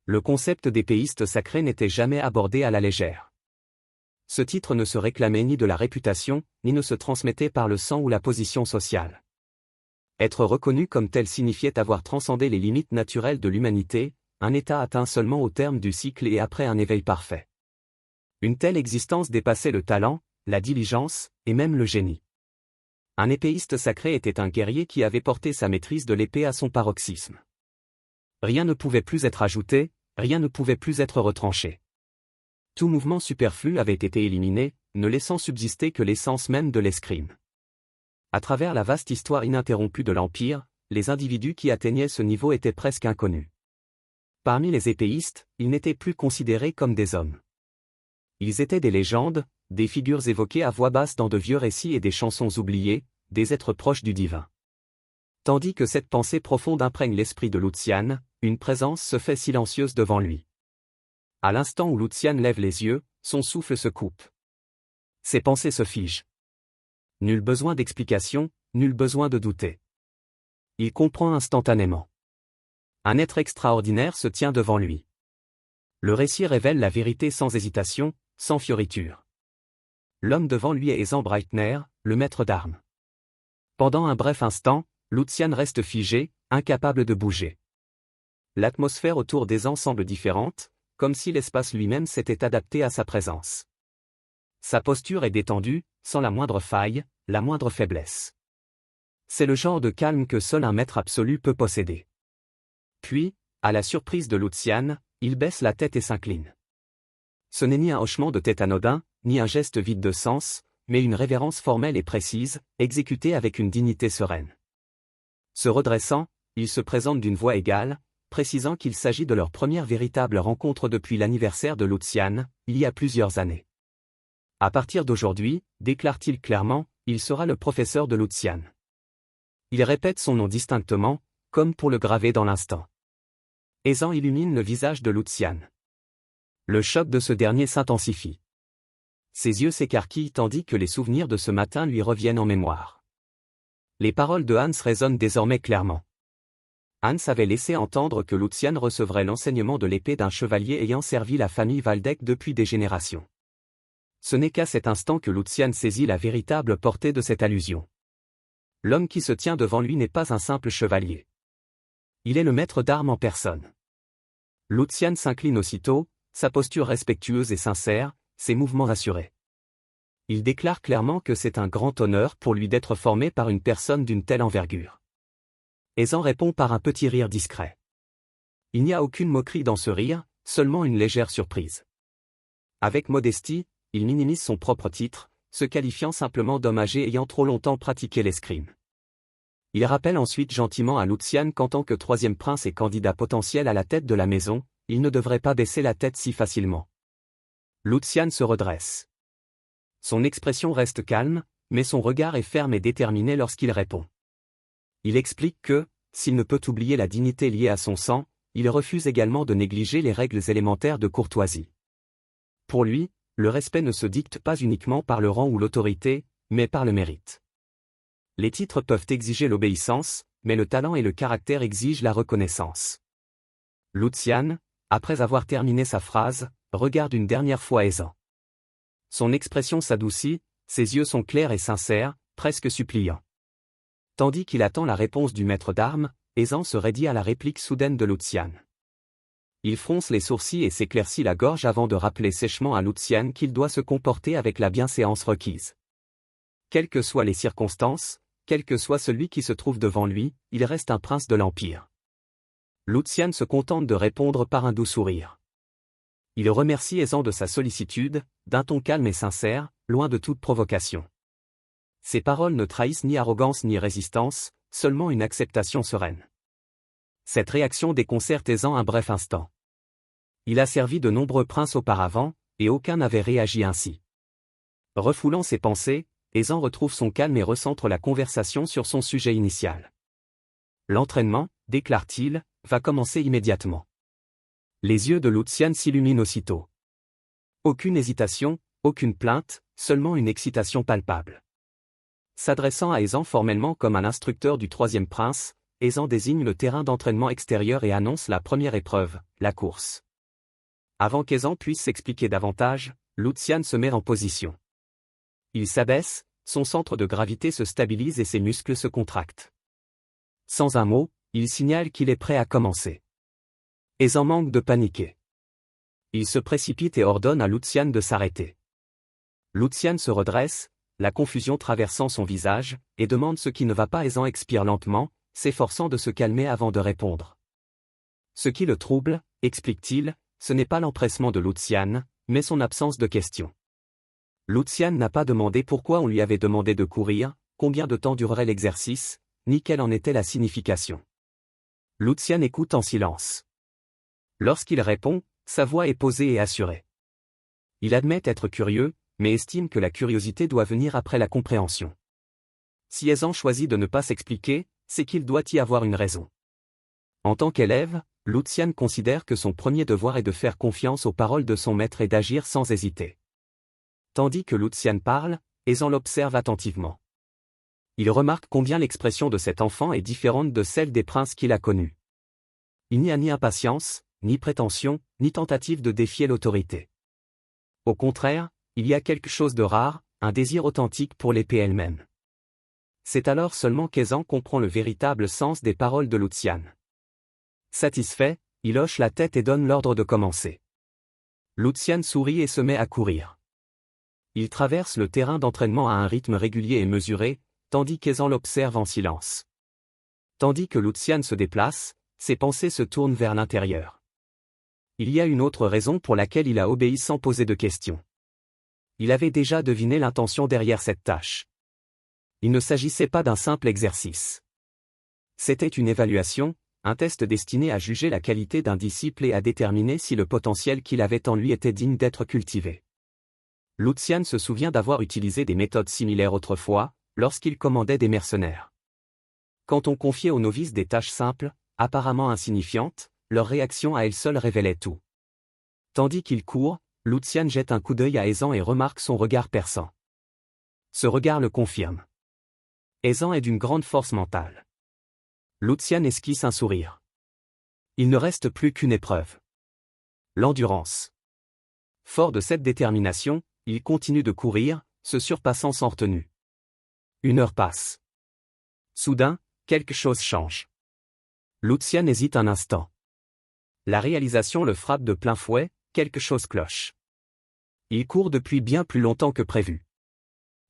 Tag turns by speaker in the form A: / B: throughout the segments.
A: Le concept d'épéiste sacré n'était jamais abordé à la légère. Ce titre ne se réclamait ni de la réputation, ni ne se transmettait par le sang ou la position sociale. Être reconnu comme tel signifiait avoir transcendé les limites naturelles de l'humanité, un état atteint seulement au terme du cycle et après un éveil parfait. Une telle existence dépassait le talent, la diligence, et même le génie. Un épéiste sacré était un guerrier qui avait porté sa maîtrise de l'épée à son paroxysme. Rien ne pouvait plus être ajouté, rien ne pouvait plus être retranché. Tout mouvement superflu avait été éliminé, ne laissant subsister que l'essence même de l'escrime. À travers la vaste histoire ininterrompue de l'Empire, les individus qui atteignaient ce niveau étaient presque inconnus. Parmi les épéistes, ils n'étaient plus considérés comme des hommes. Ils étaient des légendes, des figures évoquées à voix basse dans de vieux récits et des chansons oubliées, des êtres proches du divin. Tandis que cette pensée profonde imprègne l'esprit de Lucian, une présence se fait silencieuse devant lui. À l'instant où Lucian lève les yeux, son souffle se coupe. Ses pensées se figent. Nul besoin d'explication, nul besoin de douter. Il comprend instantanément. Un être extraordinaire se tient devant lui. Le récit révèle la vérité sans hésitation, sans fioriture. L'homme devant lui est Ezan Breitner, le maître d'armes. Pendant un bref instant, Lucian reste figé, incapable de bouger. L'atmosphère autour d'Ezan semble différente, comme si l'espace lui-même s'était adapté à sa présence. Sa posture est détendue, sans la moindre faille, la moindre faiblesse. C'est le genre de calme que seul un maître absolu peut posséder. Puis, à la surprise de Lucian, il baisse la tête et s'incline. Ce n'est ni un hochement de tête anodin, ni un geste vide de sens, mais une révérence formelle et précise, exécutée avec une dignité sereine. Se redressant, il se présente d'une voix égale, précisant qu'il s'agit de leur première véritable rencontre depuis l'anniversaire de Lucian, il y a plusieurs années. À partir d'aujourd'hui, déclare-t-il clairement, il sera le professeur de Lucian. Il répète son nom distinctement, comme pour le graver dans l'instant. Ezan illumine le visage de Lucian. Le choc de ce dernier s'intensifie. Ses yeux s'écarquillent tandis que les souvenirs de ce matin lui reviennent en mémoire. Les paroles de Hans résonnent désormais clairement. Hans avait laissé entendre que Lucian recevrait l'enseignement de l'épée d'un chevalier ayant servi la famille Waldeck depuis des générations. Ce n'est qu'à cet instant que Lucian saisit la véritable portée de cette allusion. L'homme qui se tient devant lui n'est pas un simple chevalier. Il est le maître d'armes en personne. Lucian s'incline aussitôt, sa posture respectueuse et sincère, ses mouvements assurés. Il déclare clairement que c'est un grand honneur pour lui d'être formé par une personne d'une telle envergure. Ezan répond par un petit rire discret. Il n'y a aucune moquerie dans ce rire, seulement une légère surprise. Avec modestie, il minimise son propre titre, se qualifiant simplement d'homme âgé ayant trop longtemps pratiqué l'escrime. Il rappelle ensuite gentiment à Lucian qu'en tant que troisième prince et candidat potentiel à la tête de la maison, il ne devrait pas baisser la tête si facilement. Lucian se redresse. Son expression reste calme, mais son regard est ferme et déterminé lorsqu'il répond. Il explique que, s'il ne peut oublier la dignité liée à son sang, il refuse également de négliger les règles élémentaires de courtoisie. Pour lui, le respect ne se dicte pas uniquement par le rang ou l'autorité, mais par le mérite. Les titres peuvent exiger l'obéissance, mais le talent et le caractère exigent la reconnaissance. Lucian, après avoir terminé sa phrase, regarde une dernière fois Ezan. Son expression s'adoucit, ses yeux sont clairs et sincères, presque suppliants. Tandis qu'il attend la réponse du maître d'armes, Ezan se raidit à la réplique soudaine de Lucian. Il fronce les sourcils et s'éclaircit la gorge avant de rappeler sèchement à Lucian qu'il doit se comporter avec la bienséance requise. Quelles que soient les circonstances, quel que soit celui qui se trouve devant lui, il reste un prince de l'Empire. Lucian se contente de répondre par un doux sourire. Il remercie Ezan de sa sollicitude, d'un ton calme et sincère, loin de toute provocation. Ses paroles ne trahissent ni arrogance ni résistance, seulement une acceptation sereine. Cette réaction déconcerte Ezan un bref instant. Il a servi de nombreux princes auparavant, et aucun n'avait réagi ainsi. Refoulant ses pensées, Ezan retrouve son calme et recentre la conversation sur son sujet initial. L'entraînement, déclare-t-il, va commencer immédiatement. Les yeux de Lucian s'illuminent aussitôt. Aucune hésitation, aucune plainte, seulement une excitation palpable. S'adressant à Ezan formellement comme un instructeur du troisième prince, Aizan désigne le terrain d'entraînement extérieur et annonce la première épreuve, la course. Avant qu'Aizan puisse s'expliquer davantage, Lucian se met en position. Il s'abaisse, son centre de gravité se stabilise et ses muscles se contractent. Sans un mot, il signale qu'il est prêt à commencer. Aizan manque de paniquer. Il se précipite et ordonne à Lucian de s'arrêter. Lucian se redresse, la confusion traversant son visage, et demande ce qui ne va pas. Aizan expire lentement, s'efforçant de se calmer avant de répondre. Ce qui le trouble, explique-t-il, ce n'est pas l'empressement de Lucian, mais son absence de questions. Lucian n'a pas demandé pourquoi on lui avait demandé de courir, combien de temps durerait l'exercice, ni quelle en était la signification. Lucian écoute en silence. Lorsqu'il répond, sa voix est posée et assurée. Il admet être curieux, mais estime que la curiosité doit venir après la compréhension. Si Aizan choisit de ne pas s'expliquer, c'est qu'il doit y avoir une raison. En tant qu'élève, Lucian considère que son premier devoir est de faire confiance aux paroles de son maître et d'agir sans hésiter. Tandis que Lucian parle, Aizan l'observe attentivement. Il remarque combien l'expression de cet enfant est différente de celle des princes qu'il a connus. Il n'y a ni impatience, ni prétention, ni tentative de défier l'autorité. Au contraire, il y a quelque chose de rare, un désir authentique pour l'épée elle-même. C'est alors seulement qu'Aizan comprend le véritable sens des paroles de Lucian. Satisfait, il hoche la tête et donne l'ordre de commencer. Lucian sourit et se met à courir. Il traverse le terrain d'entraînement à un rythme régulier et mesuré, tandis qu'Aizan l'observe en silence. Tandis que Lucian se déplace, ses pensées se tournent vers l'intérieur. Il y a une autre raison pour laquelle il a obéi sans poser de questions. Il avait déjà deviné l'intention derrière cette tâche. Il ne s'agissait pas d'un simple exercice. C'était une évaluation, un test destiné à juger la qualité d'un disciple et à déterminer si le potentiel qu'il avait en lui était digne d'être cultivé. Lucian se souvient d'avoir utilisé des méthodes similaires autrefois, lorsqu'il commandait des mercenaires. Quand on confiait aux novices des tâches simples, apparemment insignifiantes, leur réaction à elles seules révélait tout. Tandis qu'il court, Lucian jette un coup d'œil à Aizan et remarque son regard perçant. Ce regard le confirme. Aizan est d'une grande force mentale. Lucian esquisse un sourire. Il ne reste plus qu'une épreuve. L'endurance. Fort de cette détermination, il continue de courir, se surpassant sans retenue. 1 heure passe. Soudain, quelque chose change. Lucian hésite un instant. La réalisation le frappe de plein fouet, quelque chose cloche. Il court depuis bien plus longtemps que prévu.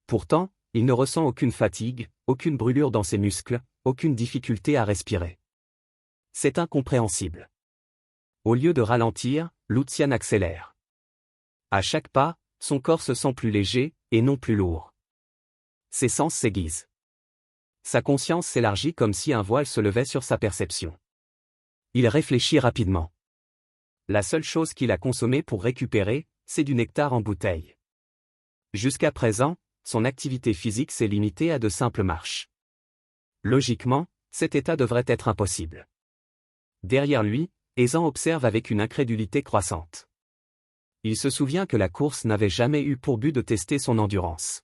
A: Pourtant, il ne ressent aucune fatigue, aucune brûlure dans ses muscles, aucune difficulté à respirer. C'est incompréhensible. Au lieu de ralentir, Lucian accélère. À chaque pas, son corps se sent plus léger, et non plus lourd. Ses sens s'aiguisent. Sa conscience s'élargit comme si un voile se levait sur sa perception. Il réfléchit rapidement. La seule chose qu'il a consommée pour récupérer, c'est du nectar en bouteille. Jusqu'à présent, son activité physique s'est limitée à de simples marches. Logiquement, cet état devrait être impossible. Derrière lui, Aizan observe avec une incrédulité croissante. Il se souvient que la course n'avait jamais eu pour but de tester son endurance.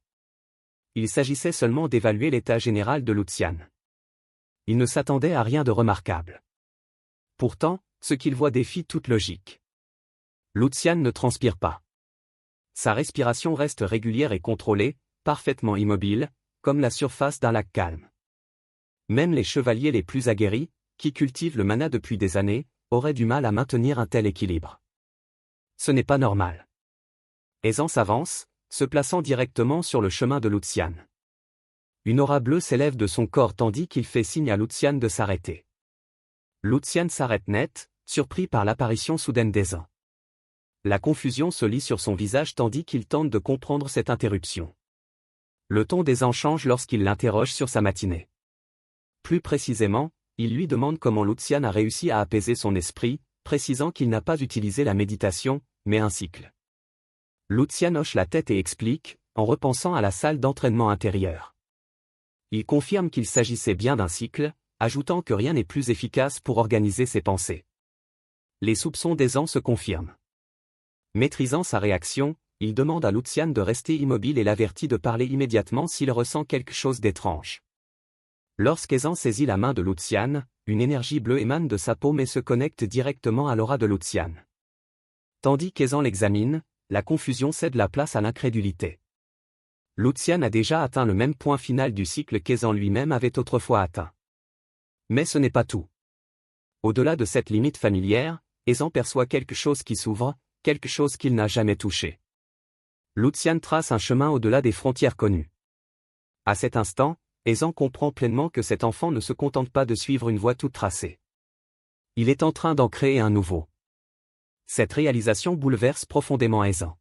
A: Il s'agissait seulement d'évaluer l'état général de Lucian. Il ne s'attendait à rien de remarquable. Pourtant, ce qu'il voit défie toute logique. Lucian ne transpire pas. Sa respiration reste régulière et contrôlée, parfaitement immobile, comme la surface d'un lac calme. Même les chevaliers les plus aguerris, qui cultivent le mana depuis des années, auraient du mal à maintenir un tel équilibre. Ce n'est pas normal. Aizan s'avance, se plaçant directement sur le chemin de Lucian. Une aura bleue s'élève de son corps tandis qu'il fait signe à Lucian de s'arrêter. Lucian s'arrête net, surpris par l'apparition soudaine d'Aizan. La confusion se lit sur son visage tandis qu'il tente de comprendre cette interruption. Le ton d'Aizan change lorsqu'il l'interroge sur sa matinée. Plus précisément, il lui demande comment Lucian a réussi à apaiser son esprit, précisant qu'il n'a pas utilisé la méditation, mais un cycle. Lucian hoche la tête et explique, en repensant à la salle d'entraînement intérieure. Il confirme qu'il s'agissait bien d'un cycle, ajoutant que rien n'est plus efficace pour organiser ses pensées. Les soupçons d'Aizan se confirment. Maîtrisant sa réaction, il demande à Lucian de rester immobile et l'avertit de parler immédiatement s'il ressent quelque chose d'étrange. Lorsqu'Aisan saisit la main de Luciane, une énergie bleue émane de sa paume et se connecte directement à l'aura de Luciane. Tandis qu'Aisan l'examine, la confusion cède la place à l'incrédulité. Luciane a déjà atteint le même point final du cycle qu'Aisan lui-même avait autrefois atteint. Mais ce n'est pas tout. Au-delà de cette limite familière, Aisan perçoit quelque chose qui s'ouvre, quelque chose qu'il n'a jamais touché. Luciane trace un chemin au-delà des frontières connues. À cet instant, Aisan comprend pleinement que cet enfant ne se contente pas de suivre une voie toute tracée. Il est en train d'en créer un nouveau. Cette réalisation bouleverse profondément Aisan.